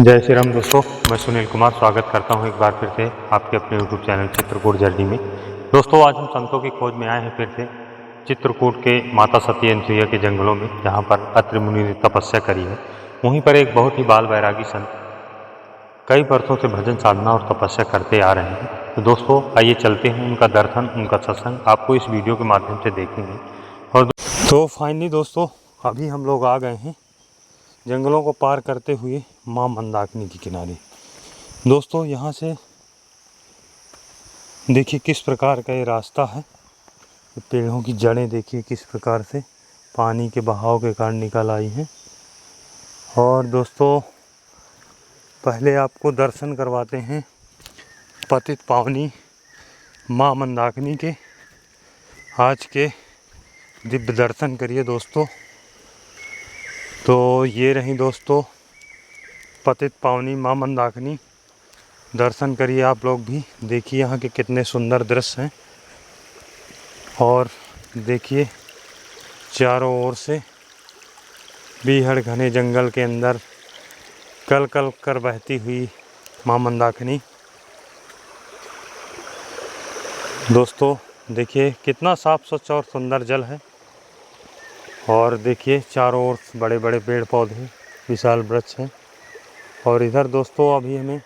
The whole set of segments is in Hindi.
जय श्री राम दोस्तों, मैं सुनील कुमार स्वागत करता हूं एक बार फिर से आपके अपने यूट्यूब चैनल चित्रकूट जर्नी में। दोस्तों, आज हम संतों की खोज में आए हैं फिर से चित्रकूट के माता सती अनसुईया के जंगलों में, जहां पर अत्रि मुनि ने तपस्या करी है। वहीं पर एक बहुत ही बाल बैरागी संत कई वर्षों से भजन साधना और तपस्या करते आ रहे हैं। तो दोस्तों, आइए चलते हैं, उनका दर्शन, उनका सत्संग आपको इस वीडियो के माध्यम से देखेंगे। और तो फाइनली दोस्तों, अभी हम लोग आ गए हैं जंगलों को पार करते हुए माँ मंदाकिनी के किनारे। दोस्तों, यहाँ से देखिए किस प्रकार का ये रास्ता है। पेड़ों की जड़ें देखिए किस प्रकार से पानी के बहाव के कारण निकल आई हैं। और दोस्तों, पहले आपको दर्शन करवाते हैं पतित पावनी माँ मंदाकिनी के। आज के दिव्य दर्शन करिए दोस्तों। तो ये रही दोस्तों पतित पावनी माँ मंदाकिनी। दर्शन करिए आप लोग भी, देखिए यहाँ के कितने सुंदर दृश्य हैं। और देखिए चारों ओर से बीहड़ घने जंगल के अंदर कल कल कर बहती हुई माँ मंदाकिनी। दोस्तों देखिए कितना साफ स्वच्छ और सुंदर जल है। और देखिए चारों ओर बड़े बड़े पेड़ पौधे, विशाल वृक्ष हैं। और इधर दोस्तों अभी हमें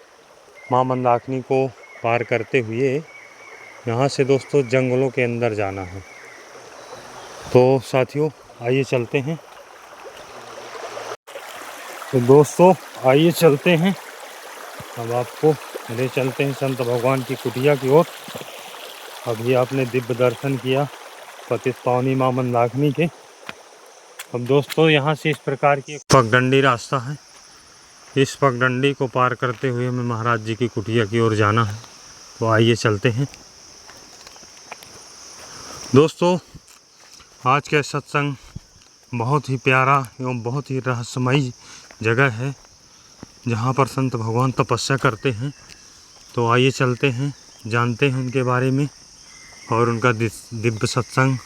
माँ मंदाकिनी को पार करते हुए यहाँ से दोस्तों जंगलों के अंदर जाना है। तो साथियों आइए चलते हैं। तो दोस्तों आइए चलते हैं, अब आपको ले चलते हैं संत भगवान की कुटिया की ओर। अभी आपने दिव्य दर्शन किया पतित पावनी माँ मंदाकिनी के। अब दोस्तों यहाँ से इस प्रकार की पगडंडी रास्ता है। इस पगडंडी को पार करते हुए हमें महाराज जी की कुटिया की ओर जाना है। तो आइए चलते हैं। दोस्तों, आज का सत्संग बहुत ही प्यारा एवं बहुत ही रहस्यमयी जगह है, जहाँ पर संत भगवान तपस्या करते हैं। तो आइए चलते हैं, जानते हैं उनके बारे में और उनका दिव्य सत्संग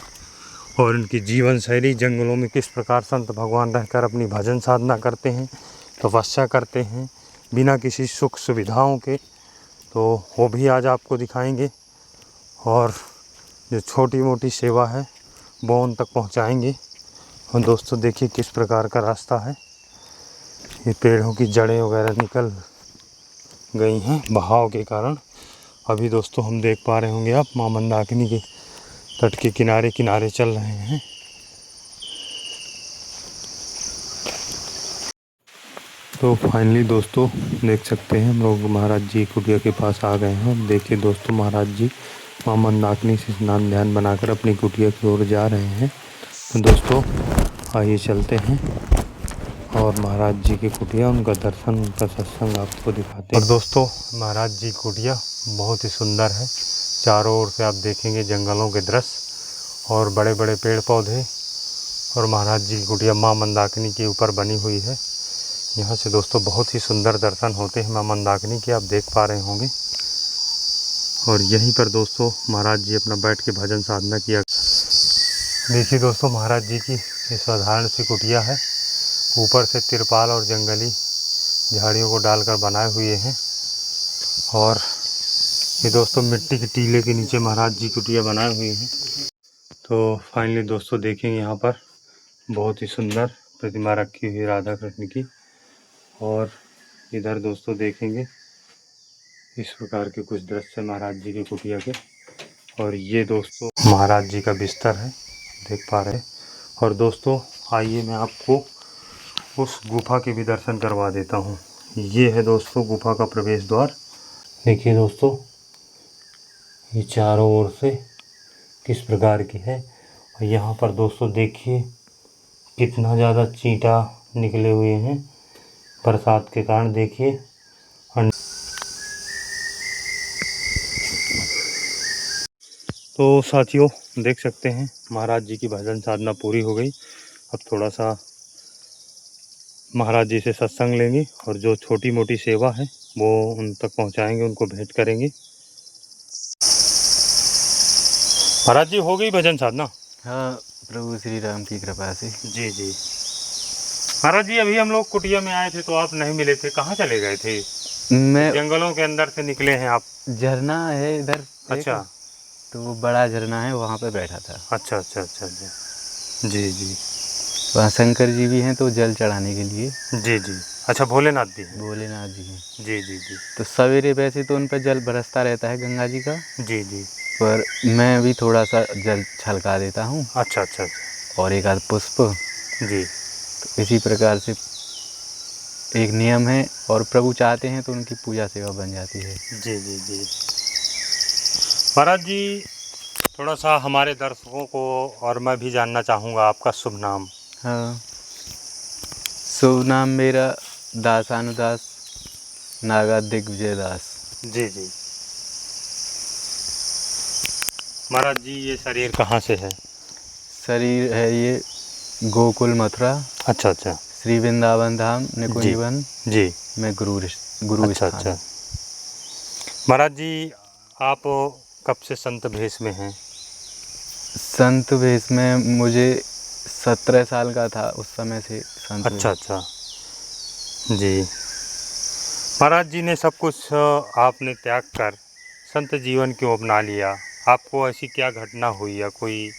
और उनकी जीवन शैली। जंगलों में किस प्रकार संत भगवान रहकर अपनी भजन साधना करते हैं, तपस्या करते हैं बिना किसी सुख सुविधाओं के। तो वो भी आज आपको दिखाएंगे। और जो छोटी मोटी सेवा है वो उन तक पहुंचाएंगे। और दोस्तों देखिए किस प्रकार का रास्ता है। ये पेड़ों की जड़ें वगैरह निकल गई हैं बहाव के कारण। अभी दोस्तों हम देख पा रहे होंगे आप, माँ मंदाकिनी के तट के किनारे किनारे चल रहे हैं। तो फाइनली दोस्तों देख सकते हैं हम लोग महाराज जी कुटिया के पास आ गए हैं। देखिए दोस्तों, महाराज जी माँ मंदाकिनी से स्नान ध्यान बनाकर अपनी कुटिया की ओर जा रहे हैं। तो दोस्तों आइए चलते हैं और महाराज जी की कुटिया, उनका दर्शन, उनका सत्संग आपको दिखाते हैं। और दोस्तों महाराज जी की कुटिया बहुत ही सुंदर है। चारों ओर से आप देखेंगे जंगलों के दृश्य और बड़े बड़े पेड़ पौधे। और महाराज जी की कुटिया माँ मंदाकिनी के ऊपर बनी हुई है। यहाँ से दोस्तों बहुत ही सुंदर दर्शन होते हैं माँ मंदाकिनी के, आप देख पा रहे होंगे। और यहीं पर दोस्तों महाराज जी अपना बैठ के भजन साधना किया। देखिए दोस्तों, महाराज जी की ये साधारण सी कुटिया है। ऊपर से तिरपाल और जंगली झाड़ियों को डालकर बनाए हुए हैं। और ये दोस्तों मिट्टी के टीले के नीचे महाराज जी कुटिया बनाए हुए हैं। तो फाइनली दोस्तों देखेंगे यहाँ पर बहुत ही सुंदर प्रतिमा रखी हुई है राधा कृष्ण की। और इधर दोस्तों देखेंगे इस प्रकार के कुछ दृश्य महाराज जी की कुटिया के। और ये दोस्तों महाराज जी का बिस्तर है, देख पा रहे हैं। और दोस्तों आइए मैं आपको उस गुफा के भी दर्शन करवा देता हूँ। ये है दोस्तों गुफा का प्रवेश द्वार। देखिए दोस्तों ये चारों ओर से किस प्रकार की है। और यहाँ पर दोस्तों देखिए कितना ज़्यादा चींटा निकले हुए हैं बरसात के कारण। देखिए तो साथियों देख सकते हैं महाराज जी की भजन साधना पूरी हो गई। अब थोड़ा सा महाराज जी से सत्संग लेंगे और जो छोटी मोटी सेवा है वो उन तक पहुंचाएंगे, उनको भेंट करेंगे। महाराज जी हो गई भजन साधना? हाँ, प्रभु श्री राम की कृपा से। जी जी। महाराज जी, अभी हम लोग कुटिया में आए थे तो आप नहीं मिले थे, कहाँ चले गए थे? मैं जंगलों के अंदर से निकले हैं आप? झरना है इधर एक, अच्छा तो वो बड़ा झरना है, वहाँ पे बैठा था। अच्छा अच्छा अच्छा अच्छा। जी जी वहाँ शंकर जी भी हैं तो जल चढ़ाने के लिए। जी जी। अच्छा, भोलेनाथ भी हैं? भोलेनाथ जी हैं। जी जी जी तो सवेरे वैसे तो उन पर जल बरसता रहता है गंगा जी का, जी जी। पर मैं भी थोड़ा सा जल छलका देता हूँ अच्छा अच्छा अच्छा। और एक आध पुष्प। जी तो इसी प्रकार से एक नियम है, और प्रभु चाहते हैं तो उनकी पूजा सेवा बन जाती है। जी जी जी। महाराज जी, थोड़ा सा हमारे दर्शकों को और मैं भी जानना चाहूँगा आपका शुभ नाम। हाँ, शुभ नाम मेरा दासानुदास नागा दिग्विजय दास। जी जी। महाराज जी, ये शरीर कहाँ से है? शरीर है ये गोकुल मथुरा, अच्छा अच्छा। श्री वृंदावन धाम जी निकुंजवन जी। में गुरु अच्छा स्थान। अच्छा। महाराज जी, आप कब से संत भेष में हैं? संत वेश में मुझे 17 साल का था उस समय से संत अच्छा वेश। अच्छा। जी। महाराज जी ने सब कुछ आपने त्याग कर संत जीवन क्यों अपना लिया? आपको ऐसी क्या घटना हुई या कोई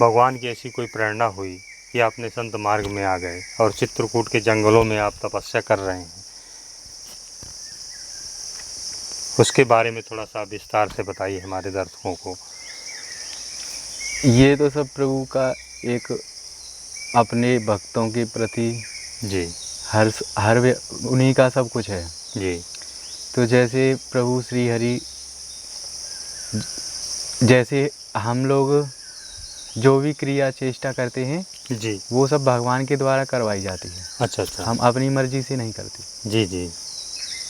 भगवान की ऐसी कोई प्रेरणा हुई कि आपने संत मार्ग में आ गए और चित्रकूट के जंगलों में आप तपस्या कर रहे हैं? उसके बारे में थोड़ा सा विस्तार से बताइए हमारे दर्शकों को। ये तो सब प्रभु का एक अपने भक्तों के प्रति जी हर उन्हीं का सब कुछ है। जी तो जैसे प्रभु श्री हरि, जैसे हम लोग जो भी क्रिया चेष्टा करते हैं जी। वो सब भगवान के द्वारा करवाई जाती है, अच्छा अच्छा। हम अपनी मर्जी से नहीं करते। जी जी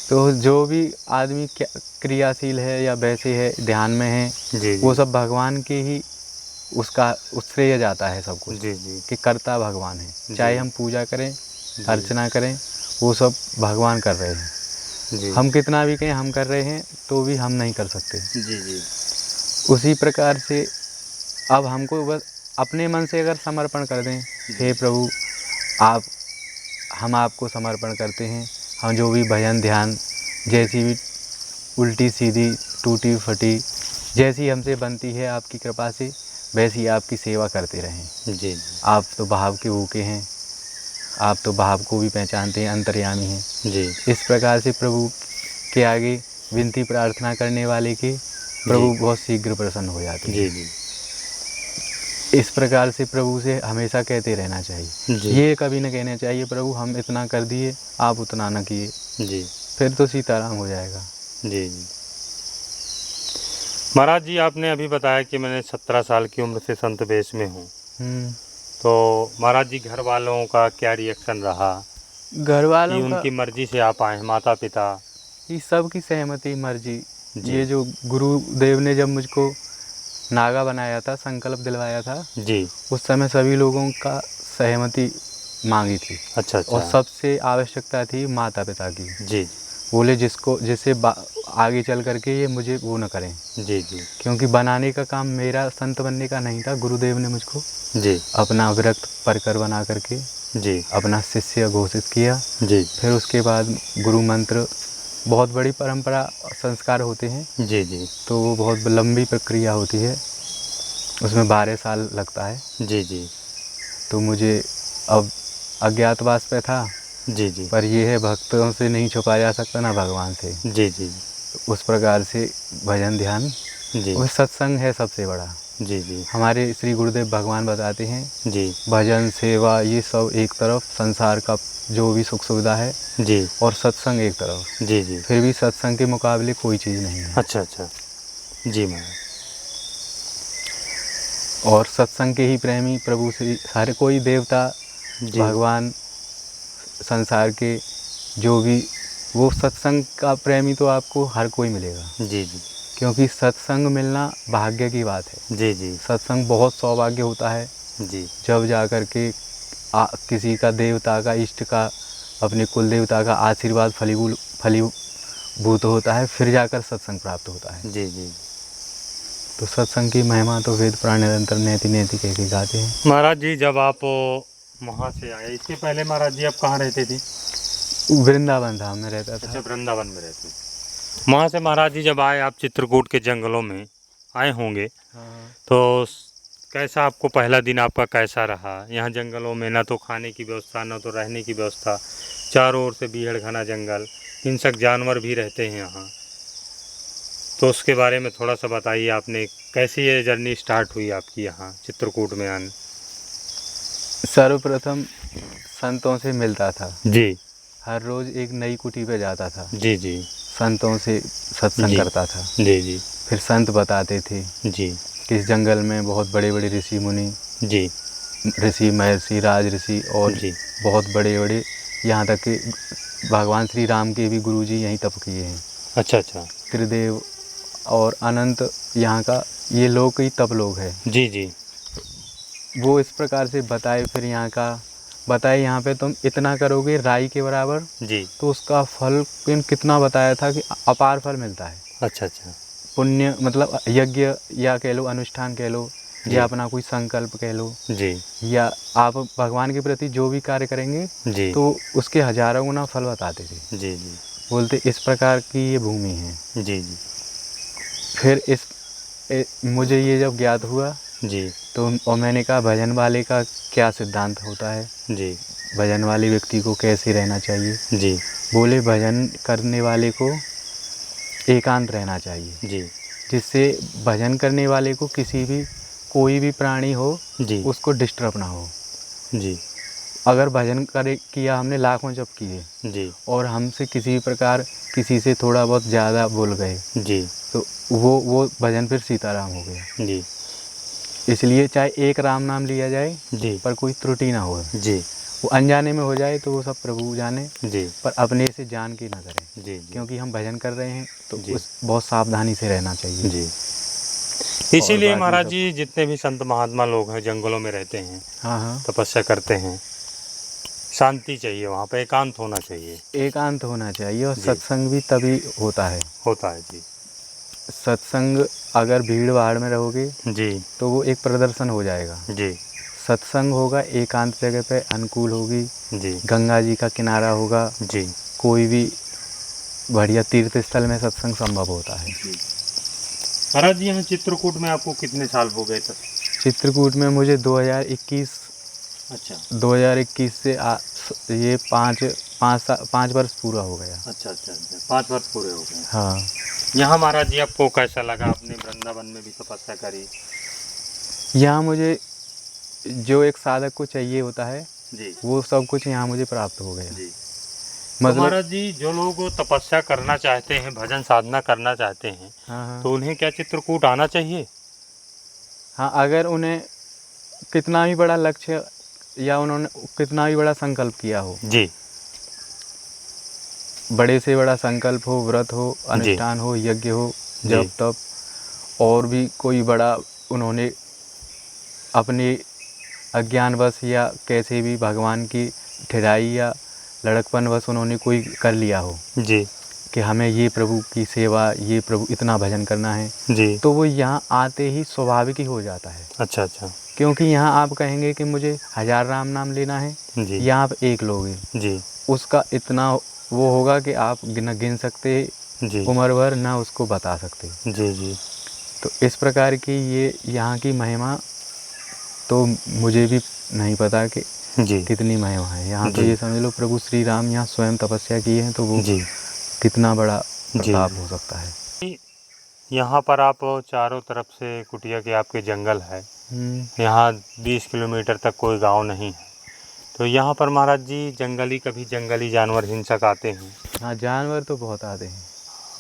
तो जो भी आदमी क्रियाशील है या वैसे है ध्यान में है, जी वो जी सब भगवान के ही उसका श्रेय जाता है सब कुछ, जी जी कि कर्ता भगवान है। जी चाहे हम पूजा करें जी अर्चना करें, वो सब भगवान कर रहे हैं। जी हम कितना भी कहें हम कर रहे हैं तो भी हम नहीं कर सकते। जी जी उसी प्रकार से अब हमको बस अपने मन से अगर समर्पण कर दें, हे प्रभु आप, हम आपको समर्पण करते हैं, हम जो भी भजन ध्यान जैसी भी उल्टी सीधी टूटी फटी जैसी हमसे बनती है आपकी कृपा से, वैसी आपकी सेवा करते रहें। जी आप तो भाव के भूखे हैं, आप तो भाव को भी पहचानते हैं, अंतर्यामी हैं। जी इस प्रकार से प्रभु के आगे विनती प्रार्थना करने वाले के प्रभु बहुत शीघ्र प्रसन्न हो जाते हैं। जी जी इस प्रकार से प्रभु से हमेशा कहते रहना चाहिए। जी ये कभी न कहना चाहिए प्रभु हम इतना कर दिए आप उतना न किए, जी फिर तो सीताराम हो जाएगा। जी जी। महाराज जी, आपने अभी बताया कि मैंने 17 साल की उम्र से संत वेश में हूँ, तो महाराज जी घर वालों का क्या रिएक्शन रहा घर कि वालों का उनकी मर्जी से आप आए, माता पिता? ये सब की सहमति मर्जी। जी ये जो गुरुदेव ने जब मुझको नागा बनाया था, संकल्प दिलवाया था, जी। उस समय सभी लोगों का सहमति मांगी थी। अच्छा और अच्छा। सबसे आवश्यकता थी माता पिता की। जी बोले जिससे आगे चल करके ये मुझे वो न करें, जी जी क्योंकि बनाने का काम मेरा संत बनने का नहीं था। गुरुदेव ने मुझको जी अपना विरक्त परकर बना करके जी अपना शिष्य घोषित किया। जी फिर उसके बाद गुरु मंत्र, बहुत बड़ी परंपरा संस्कार होते हैं, जी जी तो वो बहुत लंबी प्रक्रिया होती है, उसमें 12 साल लगता है। जी जी तो मुझे अब अज्ञातवास पे था, जी जी पर ये है भक्तों से नहीं छुपा जा सकता ना भगवान से। जी जी तो उस प्रकार से भजन ध्यान जी और सत्संग है सबसे बड़ा। जी जी हमारे श्री गुरुदेव भगवान बताते हैं, जी भजन सेवा ये सब एक तरफ, संसार का जो भी सुख सुविधा है, जी और सत्संग एक तरफ, जी जी। फिर भी सत्संग के मुकाबले कोई चीज़ नहीं है। अच्छा अच्छा। जी महाराज। और सत्संग के ही प्रेमी प्रभु से हर कोई देवता जी भगवान संसार के जो भी, वो सत्संग का प्रेमी तो आपको हर कोई मिलेगा, जी जी क्योंकि सत्संग मिलना भाग्य की बात है। जी जी सत्संग बहुत सौभाग्य होता है, जी जब जा कर के किसी का देवता का इष्ट का अपने कुल देवता का आशीर्वाद फलीभूत होता है, फिर जाकर सत्संग प्राप्त होता है। जी जी। तो सत्संग की महिमा तो वेद पुराण निरंतर नेति नेति कह के गाते हैं। महाराज जी, जब आप वहाँ से आए। इसके पहले महाराज जी आप कहाँ रहते थे? वृंदावन धाम में रहता था। अच्छा, वृंदावन में रहते थे। वहाँ से महाराज जी जब आए आप चित्रकूट के जंगलों में आए होंगे, हाँ। तो कैसा आपको पहला दिन आपका कैसा रहा? यहाँ जंगलों में ना तो खाने की व्यवस्था, ना तो रहने की व्यवस्था, चारों ओर से बीहड़ घना जंगल, हिंसक जानवर भी रहते हैं यहाँ। तो उसके बारे में थोड़ा सा बताइए, आपने कैसी ये जर्नी स्टार्ट हुई आपकी यहाँ चित्रकूट में आने? सर्वप्रथम संतों से मिलता था। जी हर रोज़ एक नई कुटी पे जाता था। जी जी संतों से सत्संग जी करता था। जी जी फिर संत बताते थे जी कि इस जंगल में बहुत बड़े बड़े ऋषि मुनि, जी ऋषि महर्षि राज ऋषि और जी बहुत बड़े बड़े, यहाँ तक कि भगवान श्री राम के भी गुरुजी यहीं तप किए हैं। अच्छा अच्छा। त्रिदेव और अनंत यहाँ का ये लोग ही तप लोग हैं। जी जी वो इस प्रकार से बताए। फिर यहाँ का बताए, यहाँ पे तुम इतना करोगे राई के बराबर जी। तो उसका फल कितना बताया था कि अपार फल मिलता है। अच्छा अच्छा। पुण्य मतलब यज्ञ या कह लो, अनुष्ठान कह लो, जी या अपना कोई संकल्प कह लो, जी या आप भगवान के प्रति जो भी कार्य करेंगे जी तो उसके हजारों गुना फल बताते थे। जी जी बोलते इस प्रकार की ये भूमि है। जी जी फिर मुझे ये जब ज्ञात हुआ जी तो और मैंने कहा भजन वाले का क्या सिद्धांत होता है, जी भजन वाले व्यक्ति को कैसे रहना चाहिए। जी बोले भजन करने वाले को एकांत रहना चाहिए, जी जिससे भजन करने वाले को किसी भी कोई भी प्राणी हो जी उसको डिस्टर्ब ना हो। जी अगर भजन किया हमने लाखों जप किए जी और हमसे किसी प्रकार किसी से थोड़ा बहुत ज़्यादा बोल गए जी तो वो भजन फिर सीताराम हो गया। जी इसलिए चाहे एक राम नाम लिया जाए जी पर कोई त्रुटि ना हो। जी वो अनजाने में हो जाए तो वो सब प्रभु जाने, जी पर अपने से जान के ना करें, जी जी क्योंकि हम भजन कर रहे हैं तो जी बहुत सावधानी से रहना चाहिए। जी। इसीलिए बाकी महाराज सब- जी जितने भी संत महात्मा लोग हैं जंगलों में रहते हैं, हाँ हाँ, तपस्या करते हैं, शांति चाहिए, वहाँ पे एकांत होना चाहिए। एकांत होना चाहिए और जी। सत्संग भी तभी होता है। होता है जी। सत्संग अगर भीड़ भाड़ में रहोगे जी तो वो एक प्रदर्शन हो जाएगा। जी सत्संग होगा एकांत जगह पे, अनुकूल होगी, जी गंगा जी का किनारा होगा, जी कोई भी बढ़िया तीर्थ स्थल में सत्संग संभव होता है। महाराज जी यहाँ चित्रकूट में आपको कितने साल हो गए तब? चित्रकूट में मुझे 2021 अच्छा से ये 5 वर्ष पूरा हो गया। अच्छा अच्छा अच्छा, 5 वर्ष पूरे हो गए। हाँ। यहाँ महाराज जी आपको कैसा लगा? आपने वृंदावन में भी तपस्या करी। यहाँ मुझे जो एक साधक को चाहिए होता है जी वो सब कुछ यहाँ मुझे प्राप्त हो गया। जी। तो मतलब महाराज जी जो लोग तपस्या करना चाहते हैं, भजन साधना करना चाहते हैं, हाँ हाँ तो उन्हें क्या चित्रकूट आना चाहिए? हाँ, अगर उन्हें कितना भी बड़ा लक्ष्य या उन्होंने कितना भी बड़ा संकल्प किया हो, जी बड़े से बड़ा संकल्प हो, व्रत हो, अनुष्ठान हो, यज्ञ हो, जी जप तप, और भी कोई बड़ा उन्होंने अपने अज्ञानवश या कैसे भी भगवान की ठहराई या लड़कपनवश उन्होंने कोई कर लिया हो जी कि हमें ये प्रभु की सेवा, ये प्रभु इतना भजन करना है, जी। तो वो यहाँ आते ही स्वाभाविक ही हो जाता है। अच्छा अच्छा। क्योंकि यहाँ आप कहेंगे कि मुझे 1000 राम नाम लेना है, जी यहाँ आप एक लोगे, जी उसका इतना वो होगा कि आप न गिन सकते जी उम्र भर, ना उसको बता सकते। जी जी तो इस प्रकार की ये यहाँ की महिमा तो मुझे भी नहीं पता कि जी कितनी महिमा है यहाँ। तो जी। ये समझ लो प्रभु श्री राम यहाँ स्वयं तपस्या की है, तो वो जी कितना बड़ा जी। प्रताप हो सकता है। यहाँ पर आप चारों तरफ से कुटिया के आपके जंगल है, हम्म। यहाँ 20 किलोमीटर तक कोई गांव नहीं है, तो यहाँ पर महाराज जी कभी जंगली जानवर हिंसक आते हैं? हाँ, जानवर तो बहुत आते हैं।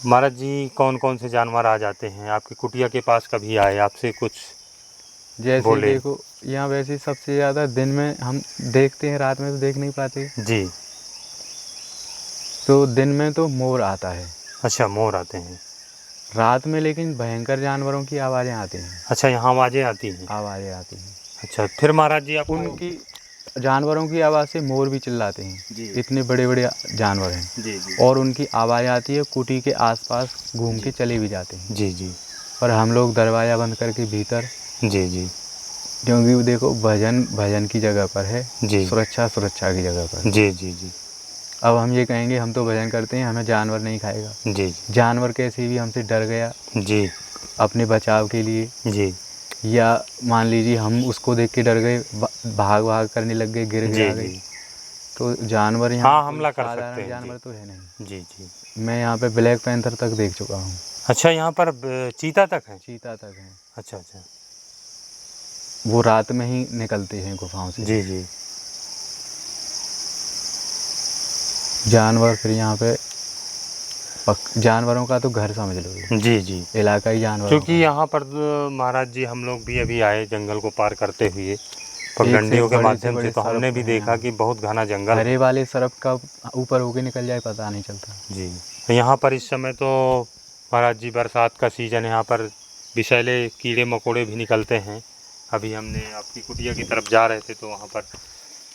महाराज जी कौन कौन से जानवर आ जाते हैं आपकी कुटिया के पास? कभी आए आपसे कुछ जैसे बोले? देखो यहाँ वैसे सबसे ज़्यादा दिन में हम देखते हैं, रात में तो देख नहीं पाते। जी। तो दिन में तो मोर आता है। अच्छा, मोर आते हैं रात में लेकिन भयंकर जानवरों की आवाज़ें आती हैं। अच्छा, यहाँ आवाज़ें आती हैं। आवाज़ें आती हैं अच्छा, फिर महाराज जी आप उनकी, जानवरों की आवाज़ से मोर भी चिल्लाते हैं, जी इतने बड़े बड़े जानवर हैं। जी जी और उनकी आवाज़ आती है, कुटी के आसपास घूम के चले भी जाते हैं। जी जी पर हम लोग दरवाज़ा बंद करके भीतर जी जी क्योंकि वो देखो भजन भजन की जगह पर है, जी सुरक्षा सुरक्षा की जगह पर है। जी जी जी अब हम ये कहेंगे हम तो भजन करते हैं, हमें जानवर नहीं खाएगा। जी जानवर कैसे भी हमसे डर गया जी अपने बचाव के लिए, जी या मान लीजिए हम उसको देख के डर गए, भाग भाग करने लग गए, गिर जी गया गए, जी तो जानवर यहाँ हाँ, कोई हमला कर सकते साधारण हैं। जी जानवर तो है नहीं। जी जी। मैं यहाँ पे ब्लैक पैंथर तक देख चुका हूँ, अच्छा, यहाँ पर चीता तक है? चीता तक है। अच्छा अच्छा। वो रात में ही निकलते हैं गुफाओं से। जी जी जानवर फिर यहाँ पे जानवरों का तो घर समझ लो, ये जी जी। इलाका ही जानवरों क्योंकि का है। यहाँ पर महाराज जी हम लोग भी अभी आए जंगल को पार करते हुए एक से पगडंडियों एक के बड़े से माध्यम से, बड़े तो हमने सर्प भी हैं देखा यहाँ। कि बहुत घना जंगल है। हरे वाले सर्प का ऊपर होके निकल जाए पता नहीं चलता। जी। तो यहाँ पर इस समय तो महाराज जी बरसात का सीजन है, यहाँ पर विषैले कीड़े मकोड़े भी निकलते हैं। अभी हमने आपकी कुटिया की तरफ जा रहे थे तो वहाँ पर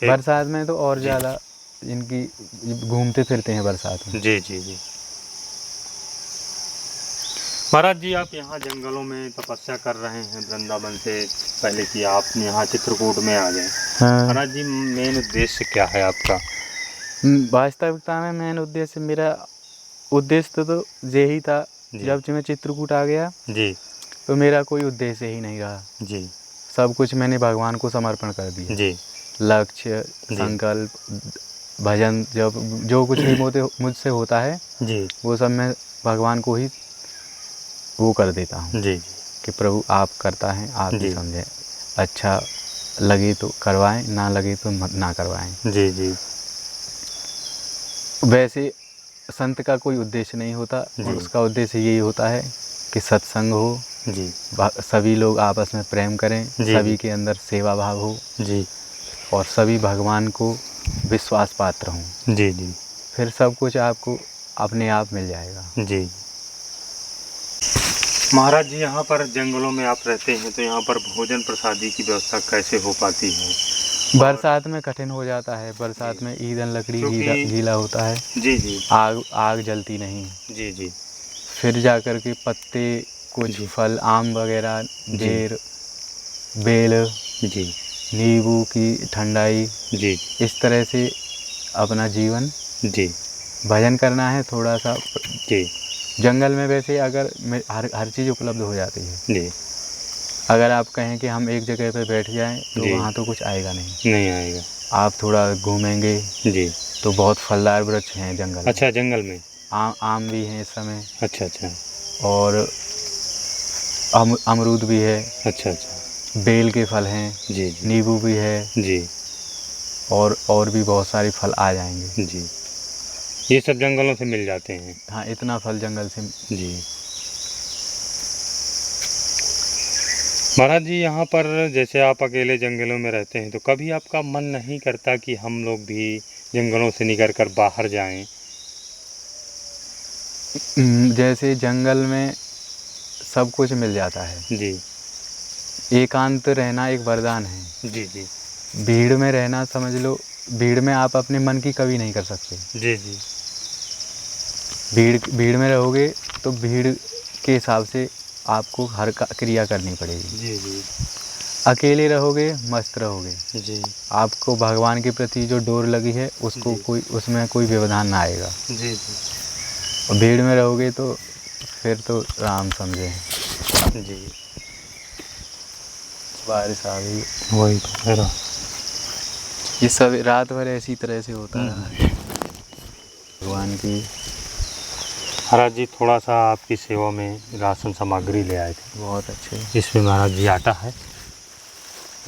बरसात में तो और जी ज़्यादा इनकी घूमते फिरते हैं बरसात में। जी जी जी। महाराज जी आप यहाँ जंगलों में तपस्या कर रहे हैं वृंदावन से पहले कि आप यहाँ चित्रकूट में आ गए। हाँ। महाराज जी मेन उद्देश्य क्या है आपका? वास्तविकता में मेन उद्देश्य, मेरा उद्देश्य तो यही था। जी जब मैं चित्रकूट आ गया जी तो मेरा कोई उद्देश्य ही नहीं रहा। जी सब कुछ मैंने भगवान को समर्पण कर दिया। जी लक्ष्य, जी संकल्प, भजन, जब जो कुछ भी मुझसे होता है जी वो सब मैं भगवान को ही वो कर देता हूँ जी कि प्रभु आप करता है, आप ही जी समझें। अच्छा लगे तो करवाएं, ना लगे तो ना करवाएं। जी जी वैसे संत का कोई उद्देश्य नहीं होता, जी उसका उद्देश्य यही होता है कि सत्संग हो, जी सभी लोग आपस में प्रेम करें, जी सभी के अंदर सेवा भाव हो, जी और सभी भगवान को विश्वास पात्र हों। जी जी फिर सब कुछ आपको अपने आप मिल जाएगा। जी। महाराज जी यहाँ पर जंगलों में आप रहते हैं तो यहाँ पर भोजन प्रसादी की व्यवस्था कैसे हो पाती है? बरसात में कठिन हो जाता है। बरसात में ईंधन लकड़ी गीला होता है। जी जी आग जलती नहीं। जी जी फिर जाकर के पत्ते, कुछ फल, आम वगैरह, बेल, जी नींबू की ठंडाई, जी इस तरह से अपना जीवन जी भजन करना है। थोड़ा सा जी जंगल में वैसे अगर हर चीज़ उपलब्ध हो जाती है। जी। अगर आप कहें कि हम एक जगह पर बैठ जाएं तो वहाँ तो कुछ आएगा नहीं। नहीं आएगा। आप थोड़ा घूमेंगे जी तो बहुत फलदार वृक्ष हैं जंगल में। अच्छा, जंगल में आम भी हैं इस समय। अच्छा अच्छा। और अमरूद भी है। अच्छा अच्छा। बेल के फल हैं। जी जी। नींबू भी है जी। और भी बहुत सारे फल आ जाएंगे। जी, ये सब जंगलों से मिल जाते हैं। हाँ, इतना फल जंगल से। जी महाराज जी, यहाँ पर जैसे आप अकेले जंगलों में रहते हैं तो कभी आपका मन नहीं करता कि हम लोग भी जंगलों से निकल कर बाहर जाएं? जैसे जंगल में सब कुछ मिल जाता है। जी। एकांत रहना एक वरदान है। जी जी। भीड़ में रहना, समझ लो, भीड़ में आप अपने मन की कभी नहीं कर सकते। जी जी। भीड़ में रहोगे तो भीड़ के हिसाब से आपको हर क्रिया करनी पड़ेगी। जी जी। अकेले रहोगे, मस्त रहोगे। जी। आपको भगवान के प्रति जो डोर लगी है उसको उसमें कोई व्यवधान ना आएगा। जी जी। और भीड़ में रहोगे तो फिर तो राम समझे। जी। बारिश आ गई। वही तो मेरा ये सब रात भर ऐसी तरह से होता है भगवान की। महाराज जी, थोड़ा सा आपकी सेवा में राशन सामग्री ले आए थे। बहुत अच्छे। इसमें महाराज जी आटा है,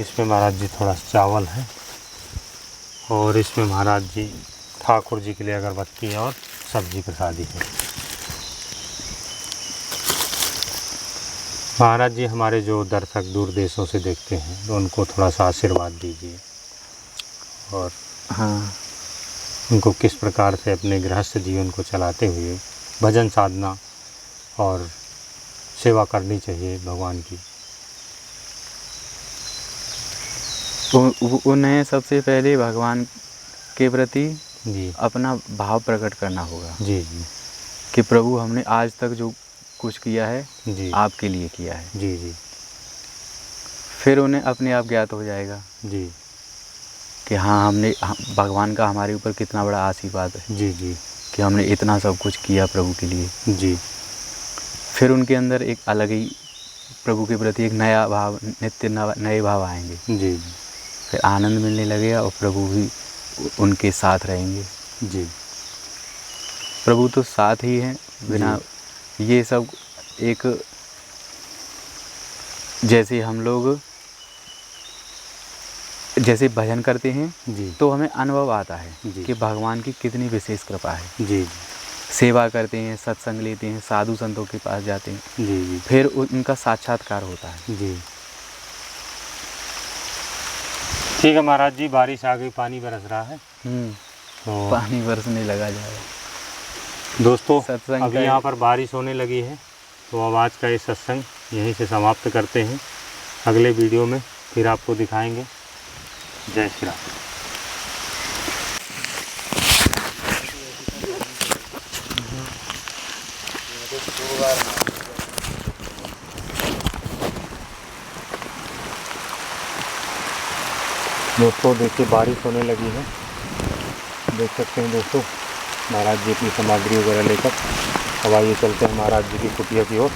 इसमें महाराज जी थोड़ा सा चावल है, और इसमें महाराज जी ठाकुर जी के लिए अगरबत्ती है और सब्जी प्रसादी है। महाराज जी, हमारे जो दर्शक दूर देशों से देखते हैं तो उनको थोड़ा सा आशीर्वाद दीजिए, और हाँ, उनको किस प्रकार से अपने गृहस्थ जीवन को चलाते हुए भजन साधना और सेवा करनी चाहिए भगवान की। उन्हें सबसे पहले भगवान के प्रति जी अपना भाव प्रकट करना होगा। जी जी। कि प्रभु, हमने आज तक जो कुछ किया है जी आपके लिए किया है। जी जी। फिर उन्हें अपने आप ज्ञात हो जाएगा जी कि हाँ भगवान का हमारे ऊपर कितना बड़ा आशीर्वाद है जी जी कि हमने इतना सब कुछ किया प्रभु के लिए। जी फिर उनके अंदर एक अलग ही प्रभु के प्रति एक नया भाव, नित्य नए भाव आएंगे। जी फिर आनंद मिलने लगेगा और प्रभु भी उनके साथ रहेंगे। जी प्रभु तो साथ ही हैं, बिना ये सब एक जैसे हम लोग जैसे भजन करते हैं जी तो हमें अनुभव आता है जी कि भगवान की कितनी विशेष कृपा है। जी सेवा करते हैं, सत्संग लेते हैं, साधु संतों के पास जाते हैं, जी जी फिर उनका साक्षात्कार होता है। जी ठीक है महाराज जी, बारिश आ गई, पानी बरस रहा है। तो पानी बरसने लगा जाएगा। दोस्तों सत्संग अभी का यहाँ पर बारिश होने लगी है, तो अब आज का ये सत्संग यहीं से समाप्त करते हैं। अगले वीडियो में फिर आपको दिखाएंगे। जय श्री राम। दोस्तों देखिए बारिश होने लगी है, देख सकते हैं दोस्तों। महाराज जी की सामग्री वगैरह लेकर अब आइए चलते हैं महाराज जी की कुटिया की ओर।